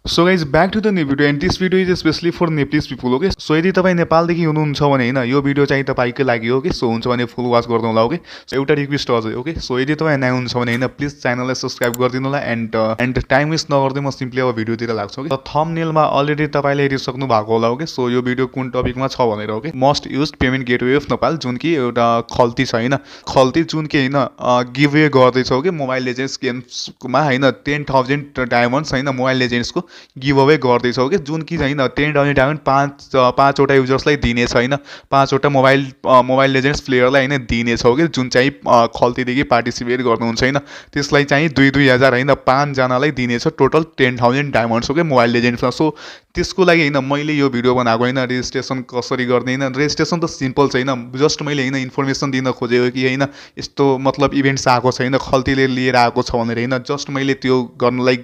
So guys back to the new video and this video is specially for Nepalese people okay. So यदि तपाईँ नेपालदेखि हुनुहुन्छ भने होइन यो भिडियो चाहिँ तपाईँकै लागि हो कि सो हुन्छ भने फुल वाच गर्नु होला ओके। सो एउटा रिक्वेस्ट अझै ओके। सो यदि तपाईँ नयाँ हुनुहुन्छ भने होइन प्लिज च्यानललाई सब्सक्राइब गरिदिनु होला एन्ड टाइम वेस्ट नगर्दै म सिम्पली अब भिडियोतिर लाग्छु कि थम्बनेलमा अलरेडी तपाईँले हेरिसक्नु भएको होला ओके। सो यो भिडियो कुन टपिकमा छ भनेर okay. Most use payment gateway of Nepal जुन कि एउटा खल्ती छ होइन, खल्ती जुन कि होइन गिभवे गर्दैछ कि मोबाइल लेजेन्ड्स गेम्समा होइन 10,000 डायमन्ड्स होइन मोबाइल लेजेन्ड्सको गिभ अवे गर्दैछौँ कि जुन कि होइन 10,000 डायमन्ड पाँचवटा युजर्सलाई दिनेछ होइन, पाँचवटा मोबाइल लेजेन्ड्स प्लेयरलाई होइन दिनेछौँ कि जुन चाहिँ खल्तीदेखि पार्टिसिपेट गर्नुहुन्छ होइन। त्यसलाई चाहिँ 2,000 होइन 5जनालाई दिनेछ टोटल 10,000 डायमन्ड्स हो कि मोबाइल लेजेन्ड्समा। सो त्यसको लागि होइन मैले यो भिडियो बनाएको होइन, रेजिस्ट्रेसन कसरी गर्ने होइन। रेजिस्ट्रेसन त सिम्पल छ होइन, जस्ट मैले होइन इन्फर्मेसन दिन खोजेको कि होइन यस्तो मतलब इभेन्ट्स आएको छैन खल्तीले लिएर आएको छ भनेर होइन, जस्ट मैले त्यो गर्नलाई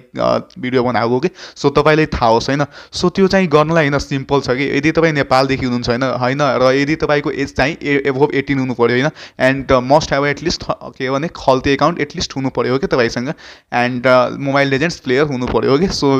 भिडियो बनाएको कि सो तपाईँलाई थाहा होस् होइन। सो त्यो चाहिँ गर्नलाई होइन सिम्पल छ कि यदि तपाईँ नेपालदेखि हुनुहुन्छ होइन र यदि तपाईँको एज चाहिँ एभोभ 18 हुनु पऱ्यो होइन एन्ड मस्ट हेभ एटलिस्ट के भने खल्ती एकाउन्ट एटलिस्ट हुनु पऱ्यो कि तपाईँसँग एन्ड मोबाइल लेजेन्ड्स प्लेयर हुनु पऱ्यो कि। सो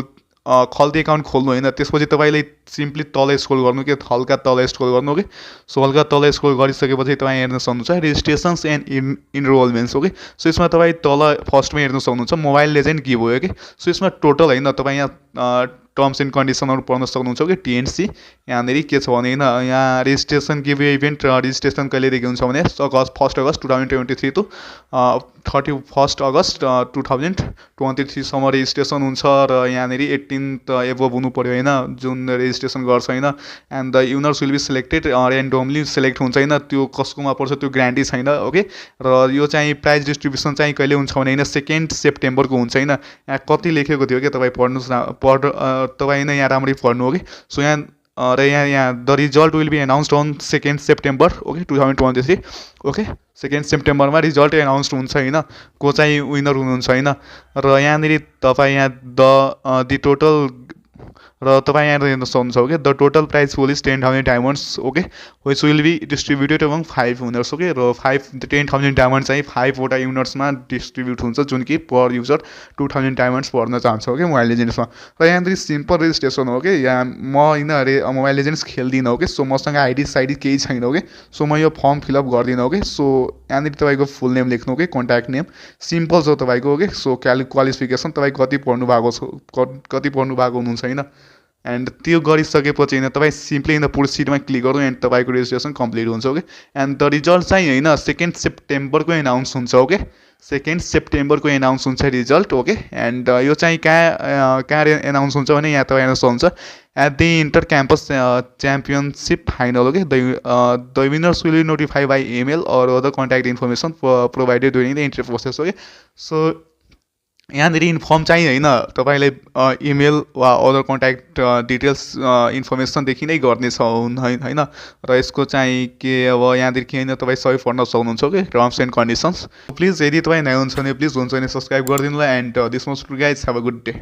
खल्ती एकाउन्ट खोल्नु होइन, त्यसपछि तपाईँले सिम्पली तल स्क्रोल गर्नु कि हल्का तल स्क्रोल गर्नु कि। सो हल्का तल स्क्रोल गरिसकेपछि तपाईँ हेर्न सक्नुहुन्छ रेजिस्ट्रेसन्स एन्ड इनरोलमेन्ट्स हो कि। सो यसमा तपाईँ तल फर्स्टमा हेर्न सक्नुहुन्छ मोबाइल लेजेन्ड गिभ हो कि। सो यसमा टोटल होइन तपाईँ यहाँ टर्म्स एन्ड कन्डिसनहरू पढ्न सक्नुहुन्छ कि टिएनसी यहाँनिर के छ भने होइन यहाँ रेजिस्ट्रेसन गिभ इभेन्ट रेजिस्ट्रेसन कहिलेदेखि हुन्छ भने 1 अगस्त 2023 टु 31 अगस्त 2023सम्म रेजिस्ट्रेसन हुन्छ र यहाँनिर 18 एभोभ हुनु पऱ्यो होइन जुन रेजिस्ट्रेसन गर्छ होइन। And the winners will be selected randomly select हुन्छ होइन, त्यो कसकोमा पर्छ त्यो ग्यारेन्टी छैन ओके। र यो चाहिँ प्राइज डिस्ट्रिब्युसन चाहिँ कहिले हुन्छ भने होइन 2 सेप्टेम्बरको हुन्छ होइन। यहाँ कति लेखेको थियो कि तपाईँ पढ्नुहोस् तपाईँ नै यहाँ राम्ररी पढ्नु हो कि। सो यहाँ र यहाँ the result will be announced on 2 September okay 2023 okay. 2 सेप्टेम्बरमा रिजल्ट एनाउन्स्ड हुन्छ होइन को चाहिँ विनर हुनुहुन्छ होइन। र यहाँनिर तपाईँ यहाँ दि टोटल र तपाईँ यहाँ हेर्न सक्नुहुन्छ okay the total prize pool is 10,000 diamonds okay which will be distributed among 5 winners okay. र 10,000 डायमन्ड चाहिँ 5वटा युनिट्समा डिस्ट्रिब्युट हुन्छ जुन कि पर युजर 2,000 डायमन्ड्स भर्न चाहन्छ ओके मोबाइल लेजेन्ड्समा। र यहाँनिर सिम्पल रेजिस्ट्रेसन हो कि यहाँ म होइन मोबाइल लेजेन्ड्स खेल्दिनँ ओके। सो मसँग आइडी साइडी केही छैन ओके। सो म यो फर्म फिलअप गर्दिनँ ओके। सो यहाँनिर तपाईँको फुल नेम लेख्नु ओके कन्ट्याक्ट नेम सिम्पल छ तपाईँको ओके। सो क्वालिफिकेसन तपाईँ कति पढ्नु भएको हुनुहुन्छ होइन एन्ड त्यो गरिसकेपछि होइन तपाईँ सिम्पली इन द प्रोसिडमा क्लिक गर्नु एन्ड तपाईँको रेजिस्ट्रेसन कम्प्लिट हुन्छ ओके। एन्ड द रिजल्ट चाहिँ होइन 2 सेप्टेम्बरको एनाउन्स हुन्छ ओके। 2 सेप्टेम्बरको एनाउन्स हुन्छ रिजल्ट ओके। एन्ड यो चाहिँ कहाँ एनाउन्स हुन्छ भने यहाँ तपाईँ हेर्न सक्नुहुन्छ at the inter campus championship final okay. The winners will be notified by email or other contact information provided during the entry process okay. So यहाँनिर इन्फर्म चाहिँ होइन तपाईँलाई इमेल वा अदर कन्ट्याक्ट डिटेल्स इन्फर्मेसनदेखि नै गर्नेछ होइन। र यसको चाहिँ के अब यहाँनिर के होइन तपाईँ सबै पढ्न सक्नुहुन्छ कि टर्म्स एन्ड कन्डिसन्स। प्लिज यदि तपाईँ नयाँ हुन्छ भने प्लिज हुन्छ भने सब्सक्राइब गरिदिनु होला and this must guys have a good day.